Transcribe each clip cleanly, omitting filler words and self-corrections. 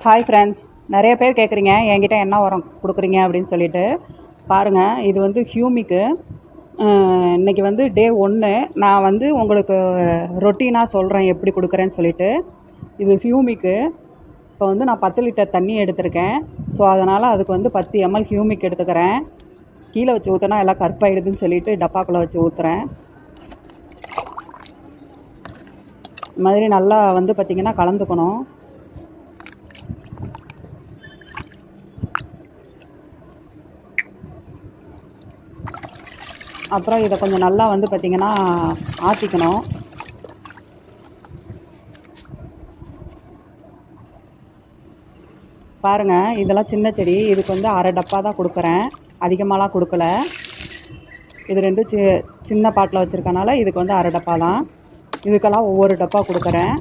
Hi friends, நிறைய பேர் கேட்குறீங்க என்கிட்ட என்ன உரம் கொடுக்குறீங்க அப்படின்னு சொல்லிட்டு. பாருங்கள், இது வந்து ஹியூமிக்கு. இன்றைக்கி வந்து டே 1. நான் வந்து உங்களுக்கு ரொட்டீனாக சொல்கிறேன் எப்படி கொடுக்குறேன்னு சொல்லிட்டு. இது ஹியூமிக்கு. இப்போ வந்து நான் 10 லிட்டர் தண்ணி எடுத்திருக்கேன். ஸோ அதனால் அதுக்கு வந்து 10 ml ஹியூமிக் எடுத்துக்கிறேன். கீழே வச்சு ஊற்றினா எல்லாம் கருப்பாயிடுதுன்னு சொல்லிட்டு டப்பாக்குள்ளே வச்சு ஊற்றுறேன். இது மாதிரி நல்லா வந்து பார்த்திங்கன்னா கலந்துக்கணும். அப்புறம் இதை கொஞ்சம் நல்லா வந்து பார்த்திங்கன்னா ஆற்றிக்கணும். பாருங்கள், இதெல்லாம் சின்ன செடி. இதுக்கு வந்து அரை டப்பா தான் கொடுக்குறேன், அதிகமாகலாம் கொடுக்கல. இது ரெண்டும் சின்ன பாட்டில் வச்சுருக்கனால இதுக்கு வந்து அரை டப்பா தான். இதுக்கெல்லாம் ஒவ்வொரு டப்பா கொடுக்குறேன்.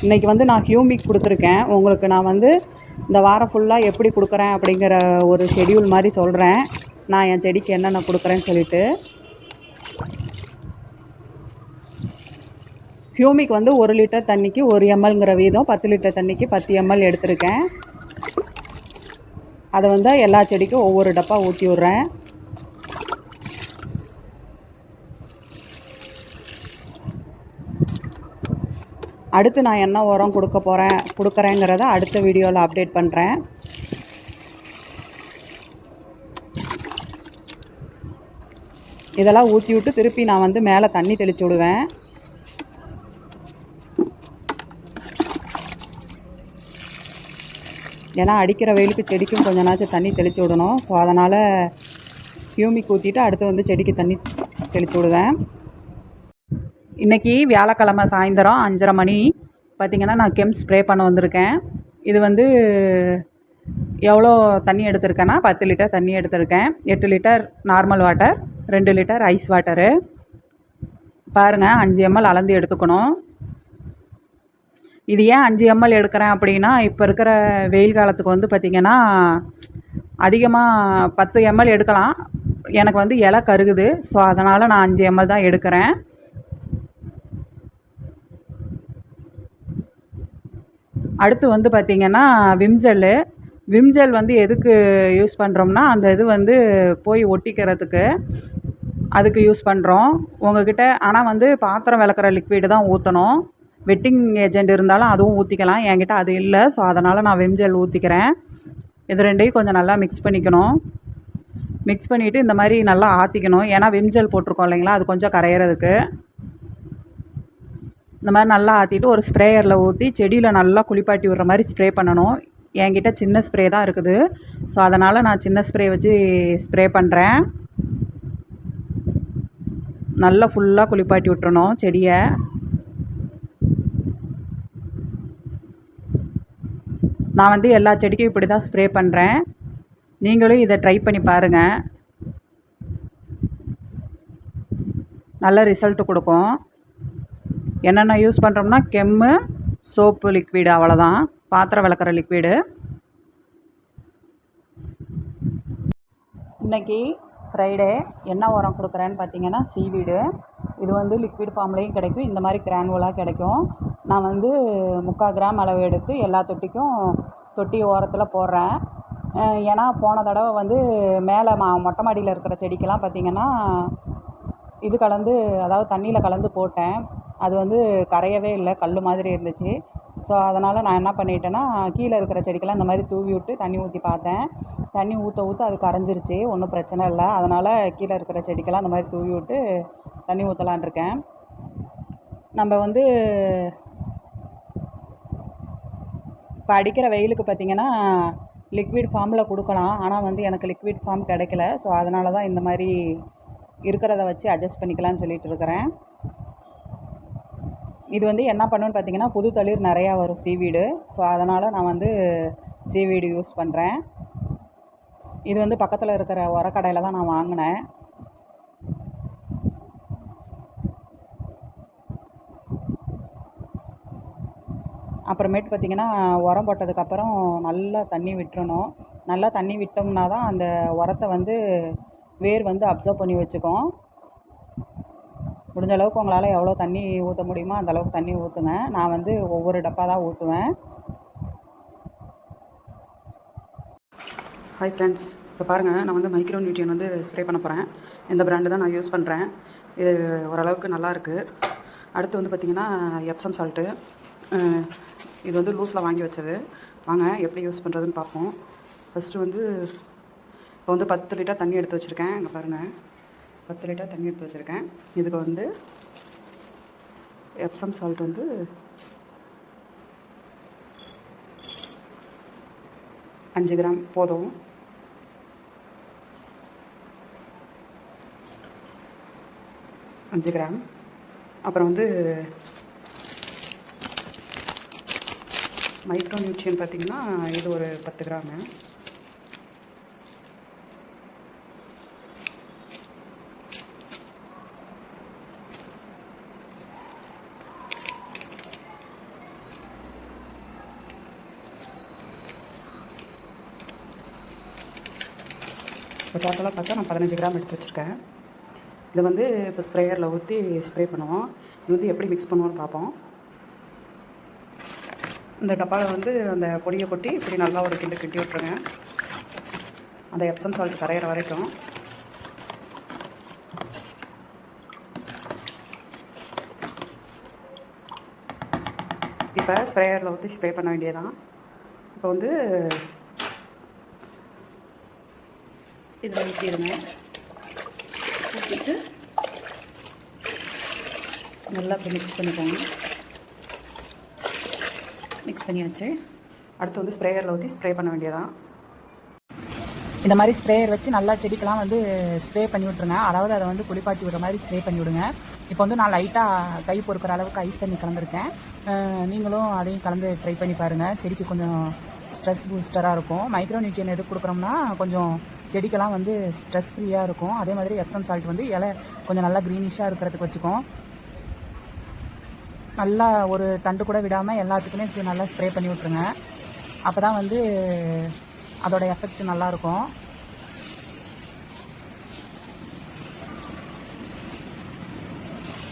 இன்றைக்கி வந்து நான் ஹியூமிக் கொடுத்துருக்கேன். உங்களுக்கு நான் வந்து இந்த வாரம் ஃபுல்லாக எப்படி கொடுக்குறேன் அப்படிங்கிற ஒரு ஷெடியூல் மாதிரி சொல்கிறேன். நான் என் செடிக்கு என்னென்ன கொடுக்குறேன்னு சொல்லிட்டு. ஹியூமிக் வந்து 1 லிட்டர் தண்ணிக்கு 1 mlங்கிற வீதம் 10 லிட்டர் தண்ணிக்கு 10 ml எடுத்திருக்கேன். அதை வந்து எல்லா செடிக்கும் ஒவ்வொரு டப்பா ஊற்றி விட்றேன். அடுத்து நான் என்ன உரம் கொடுக்குறேங்கிறத அடுத்த வீடியோவில் அப்டேட் பண்ணுறேன். இதெல்லாம் ஊற்றி விட்டு திருப்பி நான் வந்து மேலே தண்ணி தெளித்து விடுவேன். ஏன்னா அடிக்கிற வெயிலுக்கு செடிக்கும் கொஞ்ச நாச்சும் தண்ணி தெளித்து விடணும். ஸோ அதனால் ஹியூமிக் ஊற்றிட்டு அடுத்து வந்து செடிக்கு தண்ணி தெளித்து விடுவேன். இன்றைக்கி வியாழக்கிழமை சாயந்தரம் 5:30 மணி பார்த்திங்கன்னா நான் கெம் ஸ்ப்ரே பண்ண வந்திருக்கேன். இது வந்து எவ்வளோ தண்ணி எடுத்திருக்கேன்னா 10 லிட்டர் தண்ணி எடுத்திருக்கேன். 8 litre normal water, 2 litre ice water. பாருங்கள், 5 ml அளந்து எடுத்துக்கணும். இது ஏன் 5 ml எடுக்கிறேன் அப்படின்னா, இப்போ இருக்கிற வெயில் காலத்துக்கு வந்து பார்த்திங்கன்னா அதிகமாக 10 ml எடுக்கலாம். எனக்கு வந்து இலை கருகுது. ஸோ அதனால் நான் 5 ml தான் எடுக்கிறேன். அடுத்து வந்து பார்த்திங்கன்னா விம்ஜெல் வந்து எதுக்கு யூஸ் பண்ணுறோம்னா, அந்த இது வந்து போய் ஒட்டிக்கிறதுக்கு அதுக்கு யூஸ் பண்ணுறோம். உங்கள்கிட்ட ஆனால் வந்து பாத்திரம் விளக்குற லிக்விடு தான் ஊற்றணும். வெட்டிங் ஏஜெண்ட் இருந்தாலும் அதுவும் ஊற்றிக்கலாம். என்கிட்ட அது இல்லை. ஸோ அதனால் நான் விம்ஜெல் ஊற்றிக்கிறேன். இது ரெண்டையும் கொஞ்சம் நல்லா மிக்ஸ் பண்ணிக்கணும். மிக்ஸ் பண்ணிவிட்டு இந்த மாதிரி நல்லா ஆற்றிக்கணும். ஏன்னா விம்ஜெல் போட்டிருக்கோம் இல்லைங்களா, அது கொஞ்சம் கரையிறதுக்கு. இந்த மாதிரி நல்லா ஆற்றிட்டு ஒரு ஸ்ப்ரேயரில் ஊற்றி செடியில் நல்லா குளிப்பாட்டி விடுற மாதிரி ஸ்ப்ரே பண்ணணும். என்கிட்ட சின்ன ஸ்ப்ரே தான் இருக்குது. ஸோ அதனால் நான் சின்ன ஸ்ப்ரே வச்சு ஸ்ப்ரே பண்ணுறேன். நல்லா ஃபுல்லாக குளிப்பாட்டி விட்டுறணும் செடியை. நான் வந்து எல்லா செடிக்கும் இப்படி தான் ஸ்ப்ரே பண்ணுறேன். நீங்களும் இதை ட்ரை பண்ணி பாருங்கள். நல்ல ரிசல்ட்டு கொடுக்கும். என்னென்ன யூஸ் பண்ணுறோம்னா கெம்மு, சோப்பு லிக்விடு, அவ்வளோதான். பாத்திரம் விளக்குற லிக்விடு. இன்றைக்கி ஃப்ரைடே. என்ன உரம் கொடுக்குறேன்னு பார்த்தீங்கன்னா சீவீடு. இது வந்து லிக்விட் ஃபார்ம்லேயும் கிடைக்கும், இந்த மாதிரி கிரானுவலாக கிடைக்கும். நான் வந்து 3/4 கிராம் அளவு எடுத்து எல்லா தொட்டி ஓரத்தில் போடுறேன். ஏன்னா போன தடவை வந்து மேலே மொட்டை மாடியில் இருக்கிற செடிக்கெல்லாம் பார்த்திங்கன்னா இது கலந்து, அதாவது தண்ணியில் கலந்து போட்டேன். அது வந்து கரையவே இல்லை, கல் மாதிரி இருந்துச்சு. ஸோ அதனால் நான் என்ன பண்ணிட்டேன்னா, கீழே இருக்கிற செடிக்கெல்லாம் இந்த மாதிரி தூவி விட்டு தண்ணி ஊற்றி பார்த்தேன். தண்ணி ஊற்ற அது கரைஞ்சிருச்சு. ஒன்றும் பிரச்சனை இல்லை. அதனால் கீழே இருக்கிற செடிக்கெல்லாம் அந்த மாதிரி தூவி விட்டு தண்ணி ஊற்றலான் இருக்கேன். நம்ம வந்து இப்போ அடிக்கிற வெயிலுக்கு பார்த்திங்கன்னா லிக்விட் ஃபார்மில் கொடுக்கலாம். ஆனால் வந்து எனக்கு லிக்விட் ஃபார்ம் கிடைக்கல. ஸோ அதனால தான் இந்த மாதிரி இருக்கிறத வச்சு அட்ஜஸ்ட் பண்ணிக்கலான்னு சொல்லிட்டு இருக்கிறேன். இது வந்து என்ன பண்ணுன்னு பார்த்திங்கன்னா, புது தளிர் நிறையா வரும் சீவீடு. ஸோ அதனால் நான் வந்து சீவீடு யூஸ் பண்ணுறேன். இது வந்து பக்கத்தில் இருக்கிற உரக்கடையில் தான் நான் வாங்கினேன். அப்புறமேட்டு பார்த்திங்கன்னா உரம் போட்டதுக்கப்புறம் நல்லா தண்ணி விட்டுறணும். நல்லா தண்ணி விட்டோம்னா தான் அந்த உரத்தை வந்து வேர் வந்து அப்சர்வ் பண்ணி வச்சுக்கும். முடிஞ்ச முடிஞ்ச அளவுக்கு உங்களால் எவ்வளோ தண்ணி ஊற்ற முடியுமோ அந்தளவுக்கு தண்ணி ஊற்றுங்க. நான் வந்து ஒவ்வொரு டப்பா தான் ஊற்றுவேன். ஹாய் ஃப்ரெண்ட்ஸ், இப்போ பாருங்கள், நான் வந்து மைக்ரோ நியூட்ரியன் வந்து ஸ்ப்ரே பண்ண போகிறேன். இந்த பிராண்டு தான் நான் யூஸ் பண்ணுறேன். இது ஓரளவுக்கு நல்லாயிருக்கு. அடுத்து வந்து பார்த்திங்கன்னா எப்சம் சால்ட்டு. இது வந்து லூஸில் வாங்கி வச்சது. வாங்க எப்படி யூஸ் பண்ணுறதுன்னு பார்ப்போம். ஃபஸ்ட்டு வந்து இப்போ வந்து 10 லிட்டர் தண்ணி எடுத்து வச்சுருக்கேன். இங்கே பாருங்கள், 10 லிட்டர் தண்ணி எடுத்து வச்சுருக்கேன். இதுக்கு வந்து எப்சம் சால்ட் வந்து 5 கிராம் போதும். அஞ்சு கிராம். அப்புறம் வந்து மைக்ரோ நியூட்ரியன் பார்த்திங்கன்னா இது ஒரு 10 கிராமு. இப்போ டோட்டலாக பார்த்தா நான் 15 கிராம் எடுத்து வச்சுருக்கேன். இதை வந்து இப்போ ஸ்ப்ரேயரில் ஊற்றி ஸ்ப்ரே பண்ணுவோம். இது வந்து எப்படி மிக்ஸ் பண்ணுவோன்னு பார்ப்போம். இந்த டப்பாவில் வந்து அந்த பொடியை கொட்டி இப்படி நல்லா ஒரு கிண்டு கிண்டி விட்டுருங்க, அந்த எப்சம் சால்ட் கரையிற வரைக்கும். இப்போ ஸ்ப்ரேயரில் ஊற்றி ஸ்ப்ரே பண்ண வேண்டியதான். இப்போ வந்து இதில் ஊற்றிடுங்க. ஊற்றிட்டு நல்லா இப்போ மிக்ஸ் பண்ணிக்கோங்க. மிக்ஸ் பண்ணியாச்சு. அடுத்து வந்து ஸ்ப்ரேயரில் ஊற்றி ஸ்ப்ரே பண்ண வேண்டியதான். இந்த மாதிரி ஸ்ப்ரேயர் வச்சு நல்லா செடிக்கெலாம் வந்து ஸ்ப்ரே பண்ணி விட்ருங்க. அதாவது அதை வந்து குளிப்பாட்டி விடுற மாதிரி ஸ்ப்ரே பண்ணி விடுங்க. இப்போ வந்து நான் லைட்டாக கை பொறுக்கிற அளவுக்கு ஐஸ் தண்ணி கலந்துருக்கேன். நீங்களும் அதையும் கலந்து ட்ரை பண்ணி பாருங்கள். செடிக்கு கொஞ்சம் ஸ்ட்ரெஸ் பூஸ்டராக இருக்கும். மைக்ரோ நியூட்ரியன் எது கொடுக்குறோம்னா கொஞ்சம் செடிக்கெல்லாம் வந்து ஸ்ட்ரெஸ் ஃப்ரீயாக இருக்கும். அதே மாதிரி எப்சம் சால்ட் வந்து இலை கொஞ்சம் நல்லா க்ரீனிஷாக இருக்கிறதுக்கு வச்சுக்கும். நல்லா ஒரு தண்டு கூட விடாமல் எல்லாத்துக்குமே நல்லா ஸ்ப்ரே பண்ணி விட்ருங்க. அப்போ தான் வந்து அதோடய எஃபெக்ட் நல்லாயிருக்கும்.